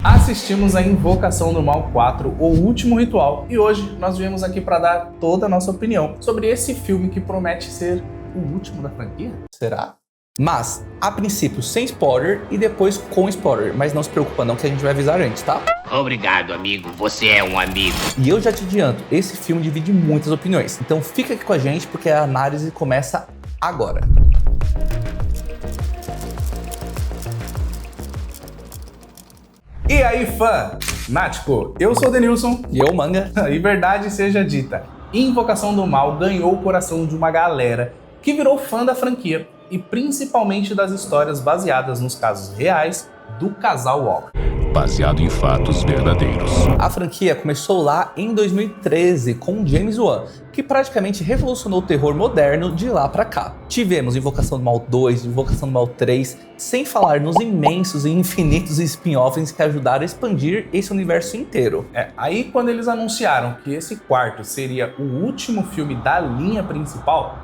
Assistimos a Invocação do Mal 4, O Último Ritual, e hoje nós viemos aqui para dar toda a nossa opinião sobre esse filme que promete ser o último da franquia. Será? Mas, a princípio, sem spoiler e depois com spoiler. Mas não se preocupa não que a gente vai avisar antes, tá? Obrigado, amigo. Você é um amigo. E eu já te adianto, esse filme divide muitas opiniões. Então fica aqui com a gente porque a análise começa agora. E aí, fã? Nático, eu sou o Denilson. E eu, Manga. E verdade seja dita, Invocação do Mal ganhou o coração de uma galera que virou fã da franquia e principalmente das histórias baseadas nos casos reais do casal Walker. Baseado em fatos verdadeiros. A franquia começou lá em 2013 com James Wan, que praticamente revolucionou o terror moderno de lá pra cá. Tivemos Invocação do Mal 2, Invocação do Mal 3, sem falar nos imensos e infinitos spin-offs que ajudaram a expandir esse universo inteiro. Aí quando eles anunciaram que esse quarto seria o último filme da linha principal,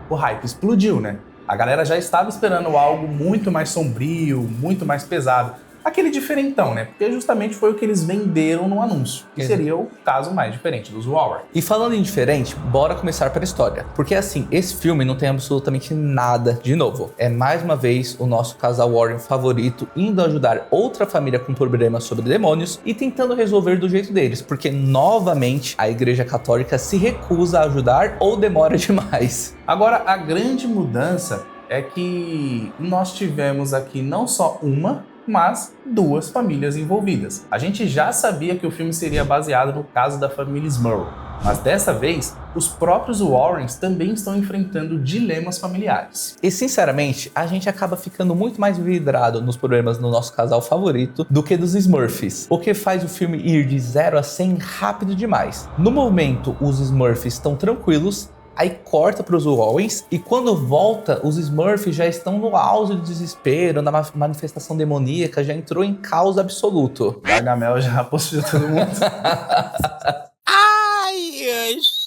o hype explodiu, né? A galera já estava esperando algo muito mais sombrio, muito mais pesado. Aquele diferentão, né? Porque justamente foi o que eles venderam no anúncio, que seria o caso mais diferente dos Warren. E falando em diferente, bora começar pela história. Porque assim, esse filme não tem absolutamente nada de novo. É mais uma vez o nosso casal Warren favorito indo ajudar outra família com problemas sobre demônios e tentando resolver do jeito deles. Porque novamente a Igreja Católica se recusa a ajudar ou demora demais. Agora, a grande mudança é que nós tivemos aqui não só uma, mas duas famílias envolvidas. A gente já sabia que o filme seria baseado no caso da família Smurl, mas dessa vez, os próprios Warrens também estão enfrentando dilemas familiares. E sinceramente, a gente acaba ficando muito mais vidrado nos problemas do nosso casal favorito do que dos Smurfs, o que faz o filme ir de 0 a 100 rápido demais. No momento, os Smurfs estão tranquilos, aí corta para os Warrens e quando volta, os Smurfs já estão no auge do desespero, na manifestação demoníaca, já entrou em caos absoluto. Gargamel já possuiu todo mundo.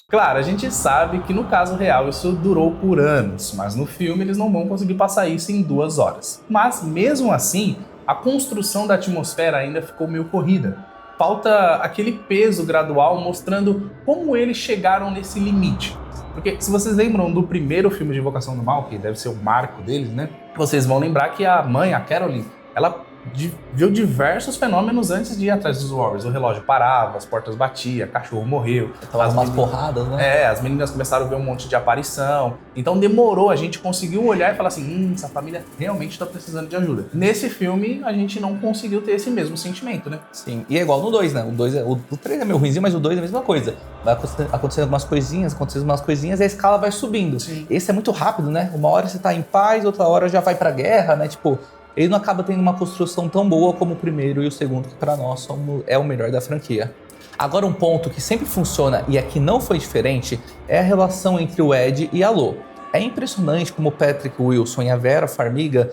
Claro, a gente sabe que no caso real isso durou por anos, mas no filme eles não vão conseguir passar isso em 2 horas. Mas mesmo assim, a construção da atmosfera ainda ficou meio corrida. Falta aquele peso gradual mostrando como eles chegaram nesse limite. Porque se vocês lembram do primeiro filme de Invocação do Mal, que deve ser o marco deles, né? Vocês vão lembrar que a mãe, a Caroline, ela viu diversos fenômenos antes de ir atrás dos Warriors. O relógio parava, as portas batiam, cachorro morreu. Tava umas porradas, né? As meninas começaram a ver um monte de aparição. Então demorou, a gente conseguiu olhar e falar assim, essa família realmente tá precisando de ajuda. Nesse filme, a gente não conseguiu ter esse mesmo sentimento, né? Sim, e é igual no 2, né? O 3 é meio ruimzinho, mas o 2 é a mesma coisa. Vai acontecendo umas coisinhas e a escala vai subindo. Sim. Esse é muito rápido, né? Uma hora você tá em paz, outra hora já vai pra guerra, né? Tipo, ele não acaba tendo uma construção tão boa como o primeiro e o segundo, que pra nós é o melhor da franquia. Agora um ponto que sempre funciona e aqui não foi diferente é a relação entre o Ed e a Lo. É impressionante como o Patrick Wilson e a Vera Farmiga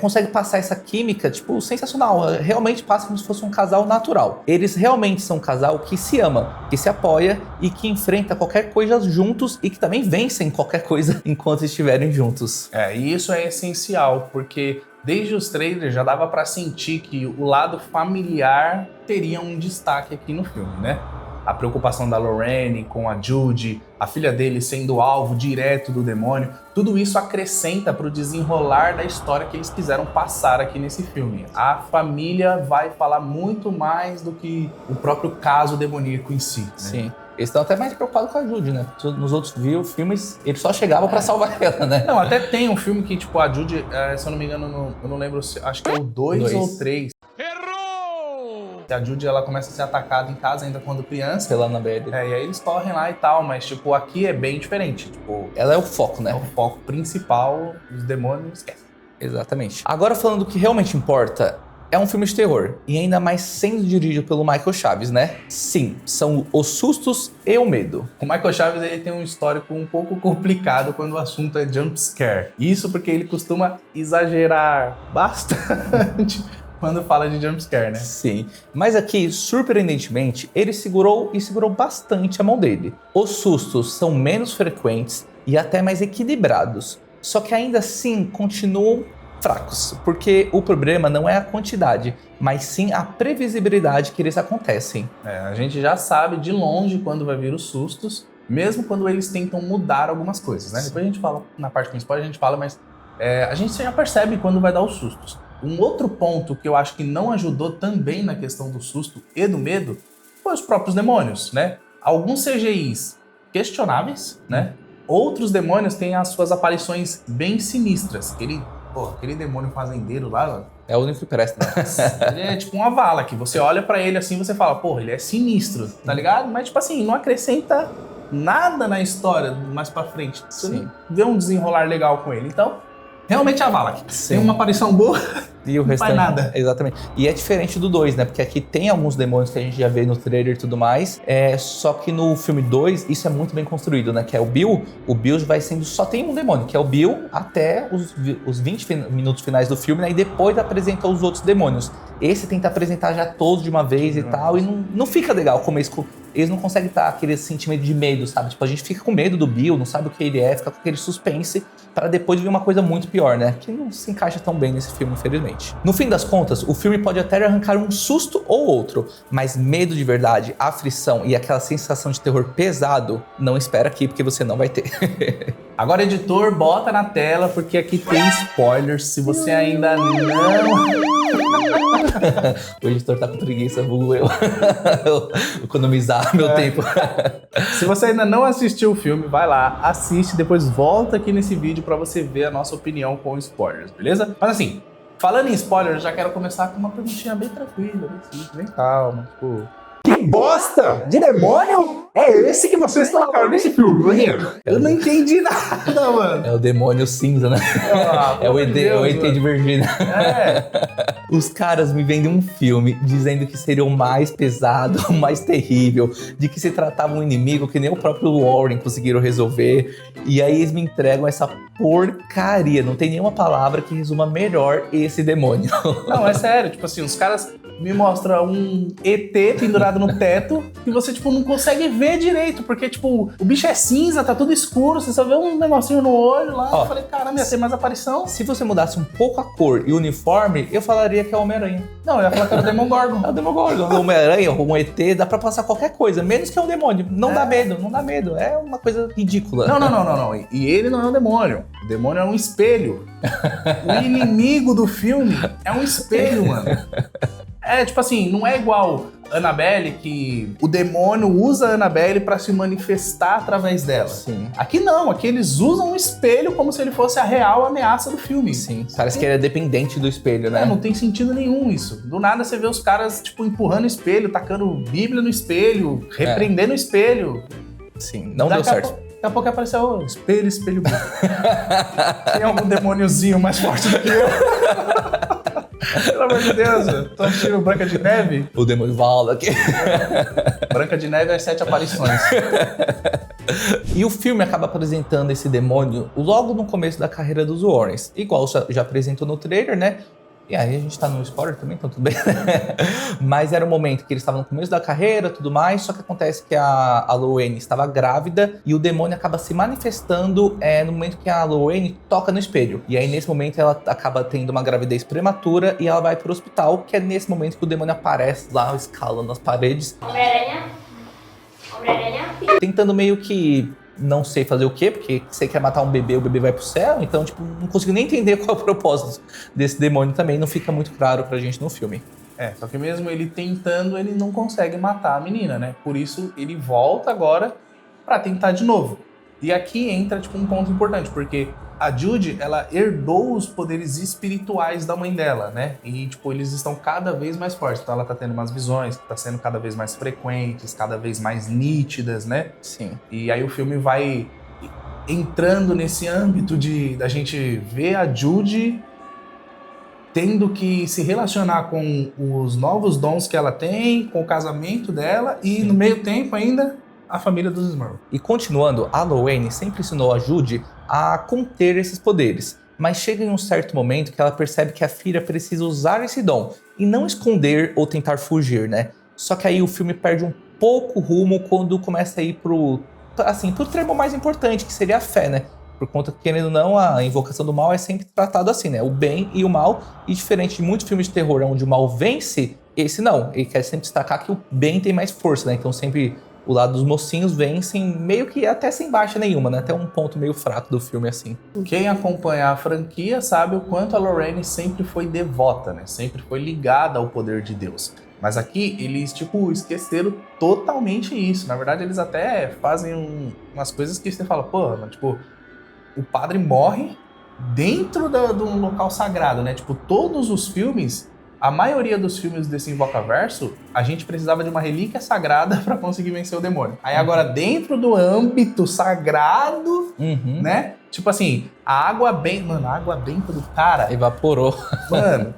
conseguem passar essa química, tipo, sensacional. Realmente passa como se fosse um casal natural. Eles realmente são um casal que se ama, que se apoia e que enfrenta qualquer coisa juntos e que também vencem qualquer coisa enquanto estiverem juntos. E isso é essencial, porque desde os trailers já dava pra sentir que o lado familiar teria um destaque aqui no filme, né? A preocupação da Lorraine com a Judy, a filha dele sendo alvo direto do demônio, tudo isso acrescenta pro desenrolar da história que eles quiseram passar aqui nesse filme. A família vai falar muito mais do que o próprio caso demoníaco em si, né? Sim. Eles estão até mais preocupados com a Judy, né? Nos outros filmes, ele só chegava pra salvar ela, né? Não, até tem um filme que, tipo, a Judy, se eu não me engano, eu não lembro, acho que é o 2 ou 3. Errou! A Judy, ela começa a ser atacada em casa ainda quando criança. Pela Annabelle. E aí eles correm lá e tal, mas, tipo, aqui é bem diferente. Tipo, ela é o foco, né? É o foco principal, os demônios esquecem. Exatamente. Agora falando do que realmente importa, é um filme de terror, e ainda mais sendo dirigido pelo Michael Chaves, né? Sim, são os sustos e o medo. O Michael Chaves, ele tem um histórico um pouco complicado quando o assunto é jump scare. Isso porque ele costuma exagerar bastante quando fala de jump scare, né? Sim, mas aqui, surpreendentemente, ele segurou bastante a mão dele. Os sustos são menos frequentes e até mais equilibrados, só que ainda assim continuam fracos, porque o problema não é a quantidade, mas sim a previsibilidade que eles acontecem. A gente já sabe de longe quando vai vir os sustos, mesmo quando eles tentam mudar algumas coisas, né? Depois a gente fala, na parte com spoiler a gente fala, mas a gente já percebe quando vai dar os sustos. Um outro ponto que eu acho que não ajudou também na questão do susto e do medo foi os próprios demônios, né? Alguns CGIs questionáveis, né? Outros demônios têm as suas aparições bem sinistras. Aquele demônio fazendeiro lá, mano, É o único que presta. ele é tipo uma vala, que você olha pra ele assim, você fala, ele é sinistro, tá ligado? Mas tipo assim, não acrescenta nada na história mais pra frente. Você não vê um desenrolar legal com ele. Então, realmente a vala tem uma aparição boa. E o não restante, faz nada. Exatamente. E é diferente do 2, né? Porque aqui tem alguns demônios que a gente já vê no trailer e tudo mais. Só que no filme 2, isso é muito bem construído, né? Que é o Bill. O Bill vai sendo... Só tem um demônio, que é o Bill, até os 20 minutos finais do filme, né? E depois apresenta os outros demônios. Esse tenta apresentar já todos de uma vez e tal. E não fica legal como eles não conseguem dar aquele sentimento de medo, sabe? Tipo, a gente fica com medo do Bill, não sabe o que ele é, fica com aquele suspense para depois vir uma coisa muito pior, né? Que não se encaixa tão bem nesse filme, infelizmente. No fim das contas, o filme pode até arrancar um susto ou outro, mas medo de verdade, aflição e aquela sensação de terror pesado, não espera aqui, porque você não vai ter. Agora, editor, bota na tela, porque aqui tem spoilers. Se você ainda não... O editor tá com preguiça, vulgo eu. Economizar meu tempo. Se você ainda não assistiu o filme, vai lá, assiste, depois volta aqui nesse vídeo pra você ver a nossa opinião com spoilers, beleza? Mas assim, falando em spoilers, já quero começar com uma perguntinha bem tranquila, bem calma, tipo... Que bosta de demônio é esse que vocês colocaram nesse filme? Eu não entendi nada, mano. É o demônio cinza, né? É o ET de Virgínia. Os caras me vendem um filme dizendo que seria o mais pesado, o mais terrível, de que se tratava um inimigo que nem o próprio Warren conseguiram resolver. E aí eles me entregam essa porcaria. Não tem nenhuma palavra que resuma melhor esse demônio. Não, é sério. Tipo assim, os caras me mostram um ET pendurado no teto e você, tipo, não consegue ver direito, porque, tipo, o bicho é cinza, tá tudo escuro, você só vê um negocinho no olho lá. Eu falei, caramba, ia ter mais aparição. Se você mudasse um pouco a cor e o uniforme, eu falaria que é o Homem-Aranha. Não, eu ia falar que era o Demogorgon. É o Demogorgon. O Homem-Aranha ou um ET, dá pra passar qualquer coisa, menos que é um demônio. Não dá medo. É uma coisa ridícula. Não. E ele não é um demônio. O demônio é um espelho. O inimigo do filme é um espelho, mano. Tipo assim, não é igual Annabelle, que o demônio usa a Annabelle pra se manifestar através dela. Sim. Aqui não, aqui eles usam um espelho como se ele fosse a real ameaça do filme. Sim, parece que ele é dependente do espelho, né? Não tem sentido nenhum isso. Do nada você vê os caras, tipo, empurrando o espelho, tacando Bíblia no espelho, repreendendo o espelho. Sim, não deu certo. Daqui a pouco apareceu espelho bom. Tem algum demôniozinho mais forte do que eu? Pelo amor de Deus, eu tô assistindo Branca de Neve. O demônio Valda aqui. Branca de Neve, as 7 aparições. E o filme acaba apresentando esse demônio logo no começo da carreira dos Warrens. Igual já apresentou no trailer, né? E aí a gente tá no spoiler também, então tudo bem. Mas era um momento que eles estavam no começo da carreira, tudo mais, só que acontece que a Lorraine estava grávida e o demônio acaba se manifestando no momento que a Lorraine toca no espelho. E aí nesse momento ela acaba tendo uma gravidez prematura e ela vai pro hospital, que é nesse momento que o demônio aparece lá, escalando as paredes. Homem-Aranha. Tentando meio que... não sei fazer o quê, porque você quer matar um bebê, o bebê vai pro céu, então, tipo, não consigo nem entender qual é o propósito desse demônio também, não fica muito claro pra gente no filme. Só que mesmo ele tentando, ele não consegue matar a menina, né? Por isso ele volta agora pra tentar de novo. E aqui entra, tipo, um ponto importante, porque a Judy, ela herdou os poderes espirituais da mãe dela, né? E, tipo, eles estão cada vez mais fortes. Então ela tá tendo umas visões que tá sendo cada vez mais frequentes, cada vez mais nítidas, né? Sim. E aí o filme vai entrando nesse âmbito da gente ver a Judy tendo que se relacionar com os novos dons que ela tem, com o casamento dela e, no meio tempo ainda, a família dos Smurfs. E continuando, a Lorraine sempre ensinou a Judy a conter esses poderes, mas chega em um certo momento que ela percebe que a filha precisa usar esse dom e não esconder ou tentar fugir, né? Só que aí o filme perde um pouco o rumo quando começa a ir pro termo mais importante, que seria a fé, né? Por conta que, querendo ou não, a invocação do mal é sempre tratado assim, né? O bem e o mal. E diferente de muitos filmes de terror onde o mal vence, esse não. Ele quer sempre destacar que o bem tem mais força, né? Então sempre o lado dos mocinhos vencem meio que até sem baixa nenhuma, né? Até um ponto meio fraco do filme, assim. Quem acompanha a franquia sabe o quanto a Lorraine sempre foi devota, né? Sempre foi ligada ao poder de Deus. Mas aqui eles, esqueceram totalmente isso. Na verdade, eles até fazem umas coisas que você fala, pô, mas, o padre morre dentro do local sagrado, né? Todos os filmes, a maioria dos filmes desse Invocaverso, a gente precisava de uma relíquia sagrada para conseguir vencer o demônio. Aí agora, dentro do âmbito sagrado, né? A água benta... Mano, a água benta do cara... Evaporou. Mano,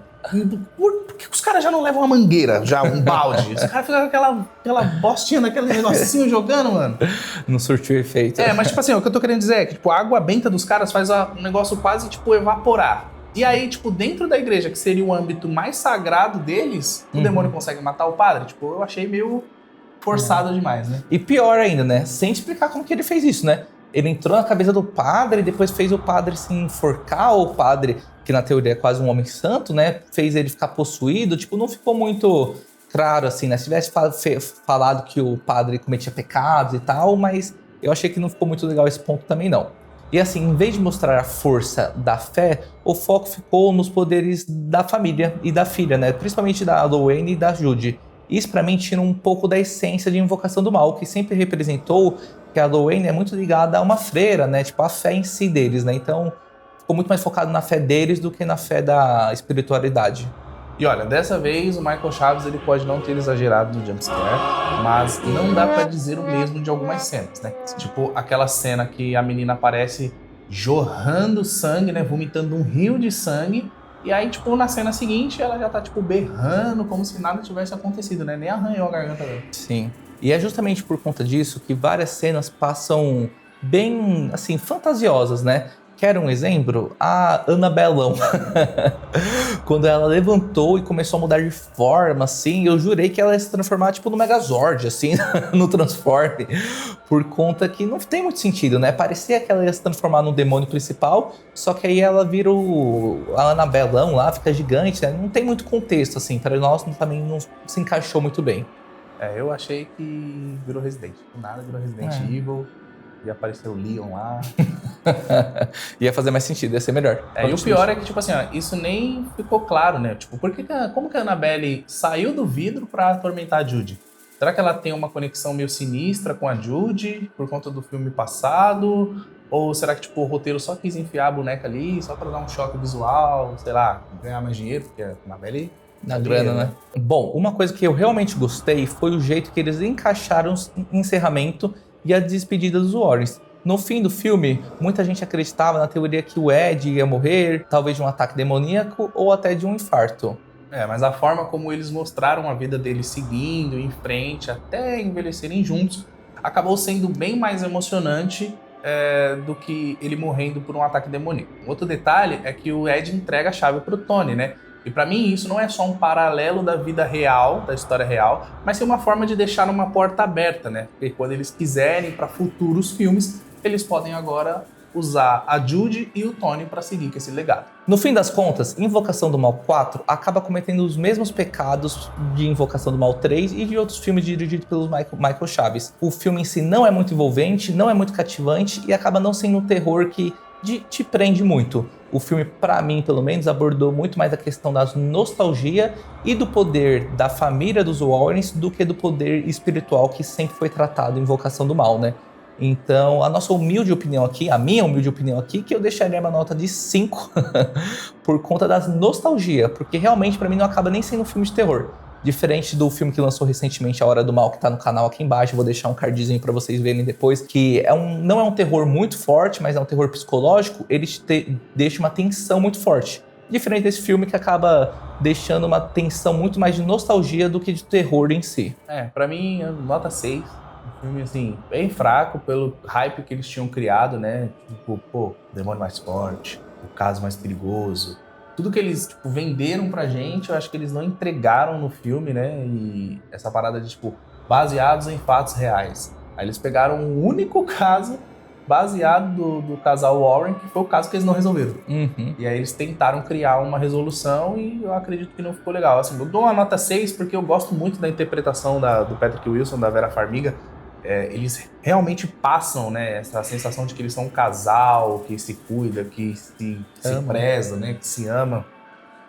por que os caras já não levam uma mangueira, já um balde? Os caras ficam com aquela bostinha, naquele negocinho jogando, mano. Não surtiu efeito. Mas o que eu tô querendo dizer é que, a água benta dos caras faz um negócio quase, evaporar. E aí, dentro da igreja, que seria o âmbito mais sagrado deles, o demônio consegue matar o padre. Eu achei meio forçado demais, né? E pior ainda, né? Sem explicar como que ele fez isso, né? Ele entrou na cabeça do padre, depois fez o padre se enforcar, o padre, que na teoria é quase um homem santo, né? Fez ele ficar possuído. Não ficou muito claro, assim, né? Se tivesse falado que o padre cometia pecados e tal, mas eu achei que não ficou muito legal esse ponto também, não. E assim, em vez de mostrar a força da fé, o foco ficou nos poderes da família e da filha, né? Principalmente da Lorraine e da Judy. Isso pra mim tira um pouco da essência de Invocação do Mal, que sempre representou que a Lorraine é muito ligada a uma freira, né? A fé em si deles, né? Então, ficou muito mais focado na fé deles do que na fé da espiritualidade. E olha, dessa vez o Michael Chaves ele pode não ter exagerado no jumpscare, mas não dá pra dizer o mesmo de algumas cenas, né? Aquela cena que a menina aparece jorrando sangue, né? Vomitando um rio de sangue. E aí, na cena seguinte, ela já tá, berrando como se nada tivesse acontecido, né? Nem arranhou a garganta dela. Sim. E é justamente por conta disso que várias cenas passam bem, assim, fantasiosas, né? Quer um exemplo? A Annabelão. Quando ela levantou e começou a mudar de forma, assim, eu jurei que ela ia se transformar, no Megazord, assim, no Transforme. Por conta que não tem muito sentido, né? Parecia que ela ia se transformar no demônio principal, só que aí ela vira a Annabelão lá, fica gigante, né? Não tem muito contexto, assim, para nós também não se encaixou muito bem. Eu achei que virou Resident. Nada virou Resident Evil. Ia aparecer o Leon lá. Ia fazer mais sentido, ia ser melhor. E o pior é que, isso nem ficou claro, né? Como que a Annabelle saiu do vidro pra atormentar a Judy? Será que ela tem uma conexão meio sinistra com a Judy por conta do filme passado? Ou será que, o roteiro só quis enfiar a boneca ali só pra dar um choque visual, sei lá, ganhar mais dinheiro? Porque a Annabelle... Na grana, né? Bom, uma coisa que eu realmente gostei foi o jeito que eles encaixaram o encerramento e a despedida dos Warrens. No fim do filme, muita gente acreditava na teoria que o Ed ia morrer, talvez de um ataque demoníaco ou até de um infarto. Mas a forma como eles mostraram a vida deles seguindo em frente, até envelhecerem juntos, acabou sendo bem mais emocionante do que ele morrendo por um ataque demoníaco. Outro detalhe é que o Ed entrega a chave pro Tony, né? E pra mim isso não é só um paralelo da vida real, da história real, mas é uma forma de deixar uma porta aberta, né? Porque quando eles quiserem para futuros filmes, eles podem agora usar a Judy e o Tony para seguir com esse legado. No fim das contas, Invocação do Mal 4 acaba cometendo os mesmos pecados de Invocação do Mal 3 e de outros filmes dirigidos pelos Michael Chaves. O filme em si não é muito envolvente, não é muito cativante e acaba não sendo um terror que te prende muito. O filme, pra mim, pelo menos, abordou muito mais a questão da nostalgia e do poder da família dos Warrens do que do poder espiritual que sempre foi tratado em Invocação do Mal, né? Então, a nossa humilde opinião aqui, a minha humilde opinião aqui, que eu deixaria uma nota de 5 por conta da nostalgia, porque realmente pra mim não acaba nem sendo um filme de terror. Diferente do filme que lançou recentemente, A Hora do Mal, que tá no canal aqui embaixo, vou deixar um cardzinho pra vocês verem depois, que não é um terror muito forte, mas é um terror psicológico, ele deixa uma tensão muito forte. Diferente desse filme que acaba deixando uma tensão muito mais de nostalgia do que de terror em si. Pra mim, nota 6. Um filme, assim, bem fraco pelo hype que eles tinham criado, né? O demônio mais forte, o caso mais perigoso. Tudo que eles, venderam pra gente, eu acho que eles não entregaram no filme, né? E essa parada de, baseados em fatos reais. Aí eles pegaram um único caso baseado do casal Warren, que foi o caso que eles não resolveram. Uhum. E aí eles tentaram criar uma resolução e eu acredito que não ficou legal. Assim, eu dou uma nota 6 porque eu gosto muito da interpretação do Patrick Wilson, da Vera Farmiga. Eles realmente passam, né, essa sensação de que eles são um casal, que se cuida, que se preza, né, que se ama.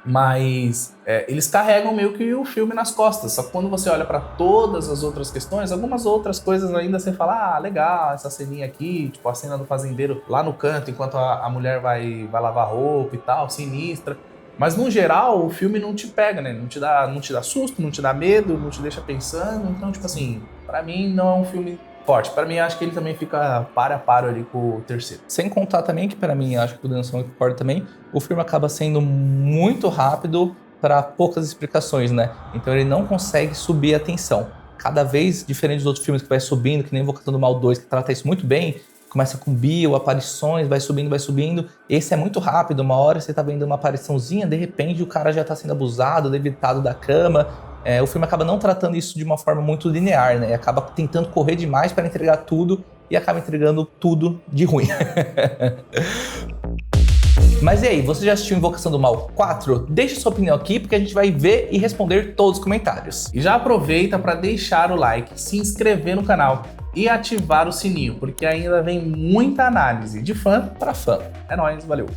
Mas eles carregam meio que o filme nas costas. Só que quando você olha para todas as outras questões, algumas outras coisas ainda você fala, ah, legal, essa ceninha aqui, tipo a cena do fazendeiro lá no canto, enquanto a mulher vai lavar roupa e tal, sinistra. Mas no geral, o filme não te pega, né? Não te dá susto, não te dá medo, não te deixa pensando. Então, tipo assim, pra mim não é um filme forte. Pra mim, acho que ele também fica par a par ali com o terceiro. Sem contar também que, pra mim, acho que o Danção concorda também, o filme acaba sendo muito rápido para poucas explicações, né? Então ele não consegue subir a tensão. Cada vez, diferente dos outros filmes que vai subindo, que nem Invocação do Mal 2, que trata isso muito bem, começa com bio, aparições, vai subindo. Esse é muito rápido, uma hora você tá vendo uma apariçãozinha, de repente o cara já tá sendo abusado, levitado da cama. O filme acaba não tratando isso de uma forma muito linear, né? Acaba tentando correr demais para entregar tudo e acaba entregando tudo de ruim. Mas e aí, você já assistiu Invocação do Mal 4? Deixa sua opinião aqui, porque a gente vai ver e responder todos os comentários. E já aproveita para deixar o like, se inscrever no canal e ativar o sininho, porque ainda vem muita análise de fã para fã. É nóis, valeu!